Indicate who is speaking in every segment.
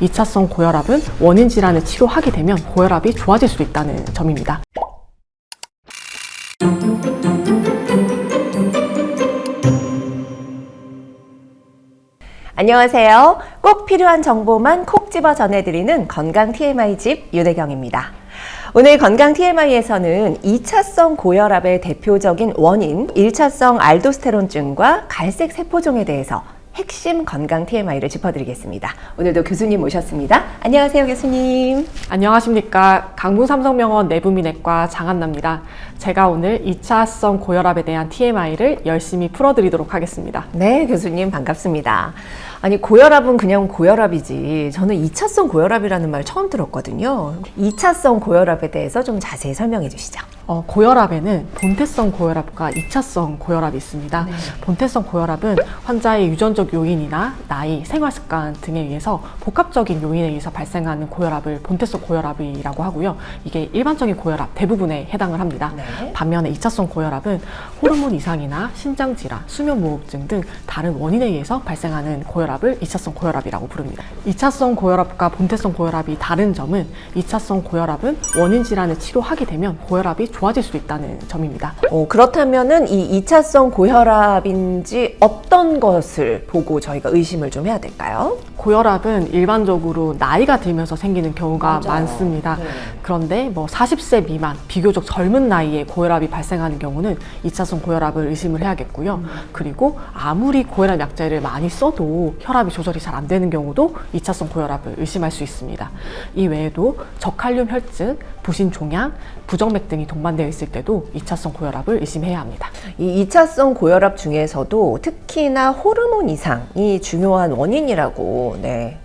Speaker 1: 2차성 고혈압은 원인 질환을 치료하게 되면 고혈압이 좋아질 수 있다는 점입니다.
Speaker 2: 안녕하세요. 꼭 필요한 정보만 콕 집어 전해드리는 건강 TMI 집 윤혜경입니다. 오늘 건강 TMI에서는 2차성 고혈압의 대표적인 원인 1차성 알도스테론증과 갈색 세포종에 대해서 핵심 건강 TMI를 짚어드리겠습니다. 오늘도 교수님 모셨습니다. 안녕하세요, 교수님.
Speaker 1: 안녕하십니까. 강북삼성병원 내부민내과 장한나입니다. 제가 오늘 2차성 고혈압에 대한 TMI를 열심히 풀어드리도록 하겠습니다.
Speaker 2: 네, 교수님 반갑습니다. 아니, 고혈압은 그냥 고혈압이지 저는 2차성 고혈압이라는 말 처음 들었거든요. 2차성 고혈압에 대해서 좀 자세히 설명해 주시죠.
Speaker 1: 고혈압에는 본태성 고혈압과 2차성 고혈압이 있습니다.
Speaker 2: 네.
Speaker 1: 본태성 고혈압은 환자의 유전적 요인이나 나이, 생활습관 등에 의해서 복합적인 요인에 의해서 발생하는 고혈압을 본태성 고혈압이라고 하고요. 이게 일반적인 고혈압 대부분에 해당을 합니다.
Speaker 2: 네.
Speaker 1: 반면에 2차성 고혈압은 호르몬 이상이나 신장질환, 수면무호흡증 등 다른 원인에 의해서 발생하는 고혈압을 2차성 고혈압이라고 부릅니다. 2차성 고혈압과 본태성 고혈압이 다른 점은 2차성 고혈압은 원인 질환을 치료하게 되면 고혈압이 좋아질 수 있다는 점입니다.
Speaker 2: 그렇다면은 이 2차성 고혈압인지 어떤 것을 보고 저희가 의심을 좀 해야 될까요?
Speaker 1: 고혈압은 일반적으로 나이가 들면서 생기는 경우가
Speaker 2: 맞아요.
Speaker 1: 많습니다.
Speaker 2: 네.
Speaker 1: 그런데 40세 미만, 비교적 젊은 나이에 고혈압이 발생하는 경우는 2차성 고혈압을 의심을 해야겠고요. 그리고 아무리 고혈압 약제를 많이 써도 혈압이 조절이 잘 안 되는 경우도 2차성 고혈압을 의심할 수 있습니다. 이 외에도 저칼륨 혈증, 부신 종양, 부정맥 등이 동반되어 있을 때도 2차성 고혈압을 의심해야 합니다.
Speaker 2: 이 2차성 고혈압 중에서도 특히나 호르몬 이상이 중요한 원인이라고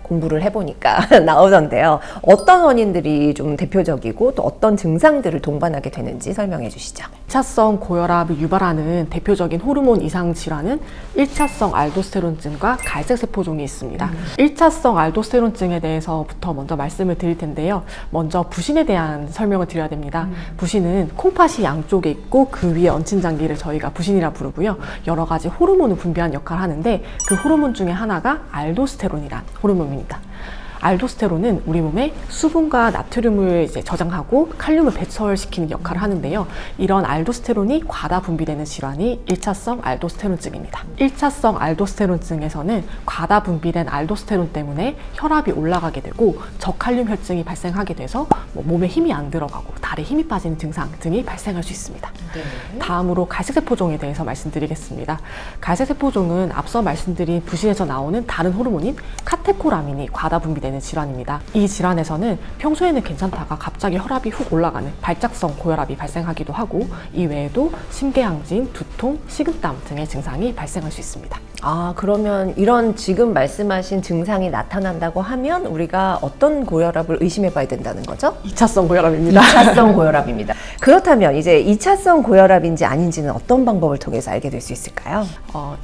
Speaker 2: 공부를 해보니까 나오던데요. 어떤 원인들이 좀 대표적이고 또 어떤 증상들을 동반하게 되는지 설명해 주시죠.
Speaker 1: 2차성 고혈압을 유발하는 대표적인 호르몬 이상 질환은 1차성 알도스테론증과 갈색세포종이 있습니다. 1차성 알도스테론증에 대해서부터 먼저 말씀을 드릴 텐데요. 먼저 부신에 대한 설명을 드려야 됩니다. 부신은 콩팥이 양쪽에 있고 그 위에 얹힌 장기를 저희가 부신이라 부르고요. 여러 가지 호르몬을 분비하는 역할을 하는데 그 호르몬 중에 하나가 알도스테론이란 호르몬입니다. 알도스테론은 우리 몸에 수분과 나트륨을 저장하고 칼륨을 배설시키는 역할을 하는데요. 이런 알도스테론이 과다 분비되는 질환이 1차성 알도스테론증입니다. 1차성 알도스테론증에서는 과다 분비된 알도스테론 때문에 혈압이 올라가게 되고 저칼륨 혈증이 발생하게 돼서 몸에 힘이 안 들어가고 다리에 힘이 빠지는 증상 등이 발생할 수 있습니다.
Speaker 2: 네.
Speaker 1: 다음으로 갈색세포종에 대해서 말씀드리겠습니다. 갈색세포종은 앞서 말씀드린 부신에서 나오는 다른 호르몬인 카테코라민이 과다 분비되는 질환입니다. 이 질환에서는 평소에는 괜찮다가 갑자기 혈압이 훅 올라가는 발작성 고혈압이 발생하기도 하고 이 외에도 심계항진, 두통, 식은땀 등의 증상이 발생할 수 있습니다.
Speaker 2: 그러면 이런 지금 말씀하신 증상이 나타난다고 하면 우리가 어떤 고혈압을 의심해 봐야 된다는 거죠?
Speaker 1: 2차성 고혈압입니다.
Speaker 2: 2차성 고혈압입니다. 그렇다면 이제 2차성 고혈압인지 아닌지는 어떤 방법을 통해서 알게 될 수 있을까요?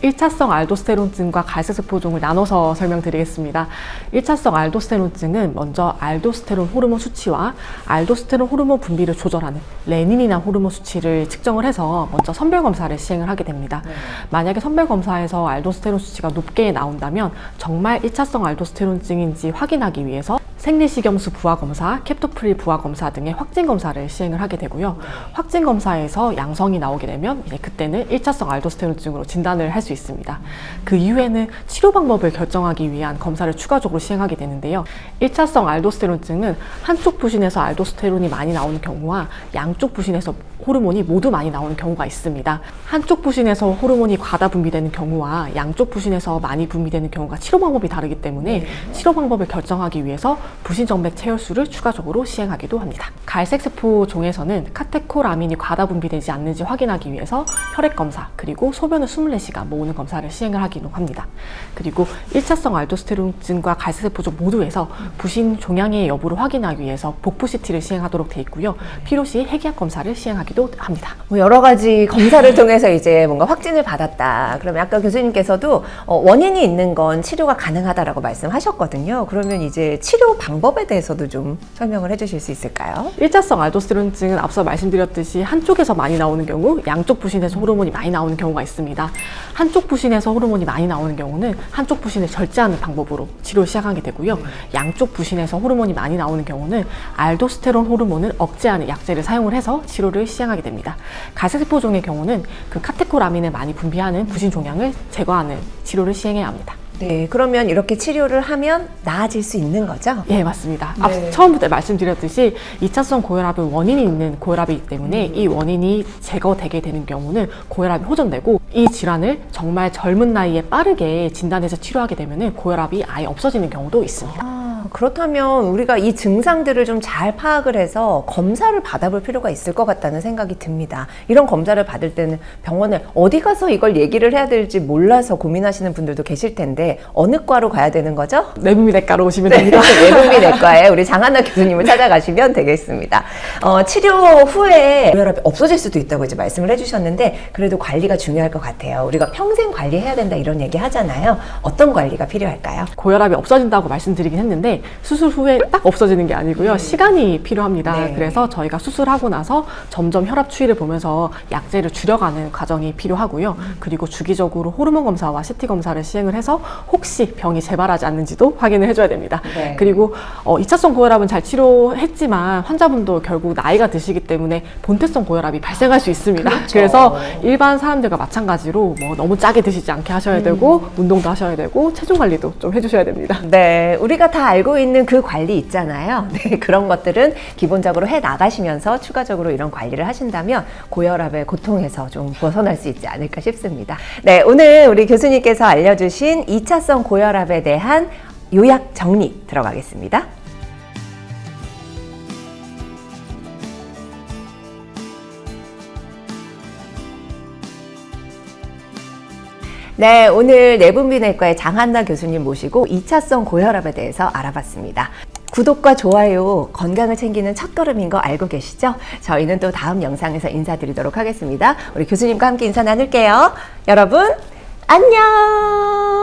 Speaker 1: 1차성 알도스테론증과 갈색세포종을 나눠서 설명드리겠습니다. 1차성 알도스테론증은 먼저 알도스테론 호르몬 수치와 알도스테론 호르몬 분비를 조절하는 레닌이나 호르몬 수치를 측정을 해서 먼저 선별검사를 시행을 하게 됩니다. 만약에 선별검사에서 알도스테론 수치가 높게 나온다면 정말 1차성 알도스테론증인지 확인하기 위해서 생리식염수 부하검사, 캡토프릴 부하검사 등의 확진검사를 시행을 하게 되고요. 확진검사에서 양성이 나오게 되면 이제 그때는 1차성 알도스테론증으로 진단을 할 수 있습니다. 그 이후에는 치료 방법을 결정하기 위한 검사를 추가적으로 시행하게 되는데요. 1차성 알도스테론증은 한쪽 부신에서 알도스테론이 많이 나오는 경우와 양쪽 부신에서 호르몬이 모두 많이 나오는 경우가 있습니다. 한쪽 부신에서 호르몬이 과다 분비되는 경우와 양쪽 부신에서 많이 분비되는 경우가 치료 방법이 다르기 때문에 치료 방법을 결정하기 위해서 부신정맥 체혈술을 추가적으로 시행하기도 합니다. 갈색세포 종에서는 카테코라민이 과다 분비되지 않는지 확인하기 위해서 혈액검사 그리고 소변을 24시간 모으는 검사를 시행을 하기도 합니다. 그리고 1차성 알도스테론증과 갈색세포종 모두에서 부신 종양의 여부를 확인하기 위해서 복부 CT를 시행하도록 되어 있고요. 필요시 핵의학 검사를 시행하기도 합니다.
Speaker 2: 여러 가지 검사를 통해서 이제 뭔가 확진을 받았다. 그러면 아까 교수님께서도 원인이 있는 건 치료가 가능하다라고 말씀하셨거든요. 그러면 이제 치료 방법에 대해서도 좀 설명을 해주실 수 있을까요?
Speaker 1: 일차성 알도스테론증은 앞서 말씀드렸듯이 한쪽에서 많이 나오는 경우, 양쪽 부신에서 호르몬이 많이 나오는 경우가 있습니다. 한쪽 부신에서 호르몬이 많이 나오는 경우는 한쪽 부신을 절제하는 방법으로 치료를 시작하게 되고요. 양쪽 부신에서 호르몬이 많이 나오는 경우는 알도스테론 호르몬을 억제하는 약제를 사용을 해서 치료를 시행하게 됩니다. 가세세포종의 경우는 그 카테코라민을 많이 분비하는 부신 종양을 제거하는 치료를 시행해야 합니다.
Speaker 2: 네, 그러면 이렇게 치료를 하면 나아질 수 있는 거죠?
Speaker 1: 예, 맞습니다.
Speaker 2: 네.
Speaker 1: 앞서 처음부터 말씀드렸듯이 2차성 고혈압은 원인이 있는 고혈압이기 때문에 이 원인이 제거되게 되는 경우는 고혈압이 호전되고 이 질환을 정말 젊은 나이에 빠르게 진단해서 치료하게 되면 고혈압이 아예 없어지는 경우도 있습니다.
Speaker 2: 그렇다면 우리가 이 증상들을 좀 잘 파악을 해서 검사를 받아볼 필요가 있을 것 같다는 생각이 듭니다. 이런 검사를 받을 때는 병원에 어디 가서 이걸 얘기를 해야 될지 몰라서 고민하시는 분들도 계실 텐데 어느 과로 가야 되는 거죠?
Speaker 1: 내분비내과로 오시면
Speaker 2: 네,
Speaker 1: 됩니다.
Speaker 2: 내분비내과에 우리 장한나 교수님을 찾아가시면 되겠습니다. 치료 후에 고혈압이 없어질 수도 있다고 이제 말씀을 해주셨는데 그래도 관리가 중요할 것 같아요. 우리가 평생 관리해야 된다 이런 얘기 하잖아요. 어떤 관리가 필요할까요?
Speaker 1: 고혈압이 없어진다고 말씀드리긴 했는데 수술 후에 딱 없어지는 게 아니고요. 시간이 필요합니다.
Speaker 2: 네.
Speaker 1: 그래서 저희가 수술하고 나서 점점 혈압 추이를 보면서 약제를 줄여가는 과정이 필요하고요. 그리고 주기적으로 호르몬 검사와 CT 검사를 시행을 해서 혹시 병이 재발하지 않는지도 확인을 해줘야 됩니다.
Speaker 2: 네.
Speaker 1: 그리고 2차성 고혈압은 잘 치료했지만 환자분도 결국 나이가 드시기 때문에 본태성 고혈압이 발생할 수 있습니다.
Speaker 2: 그렇죠.
Speaker 1: 그래서 일반 사람들과 마찬가지로 뭐 너무 짜게 드시지 않게 하셔야 되고 운동도 하셔야 되고 체중 관리도 좀 해주셔야 됩니다.
Speaker 2: 네, 우리가 다 알고 있는 그 관리 있잖아요. 네, 그런 것들은 기본적으로 해 나가시면서 추가적으로 이런 관리를 하신다면 고혈압의 고통에서 좀 벗어날 수 있지 않을까 싶습니다. 네, 오늘 우리 교수님께서 알려주신 2차성 고혈압에 대한 요약 정리 들어가겠습니다. 네, 오늘 내분비내과의 장한나 교수님 모시고 2차성 고혈압에 대해서 알아봤습니다. 구독과 좋아요, 건강을 챙기는 첫걸음인 거 알고 계시죠? 저희는 또 다음 영상에서 인사드리도록 하겠습니다. 우리 교수님과 함께 인사 나눌게요. 여러분, 안녕!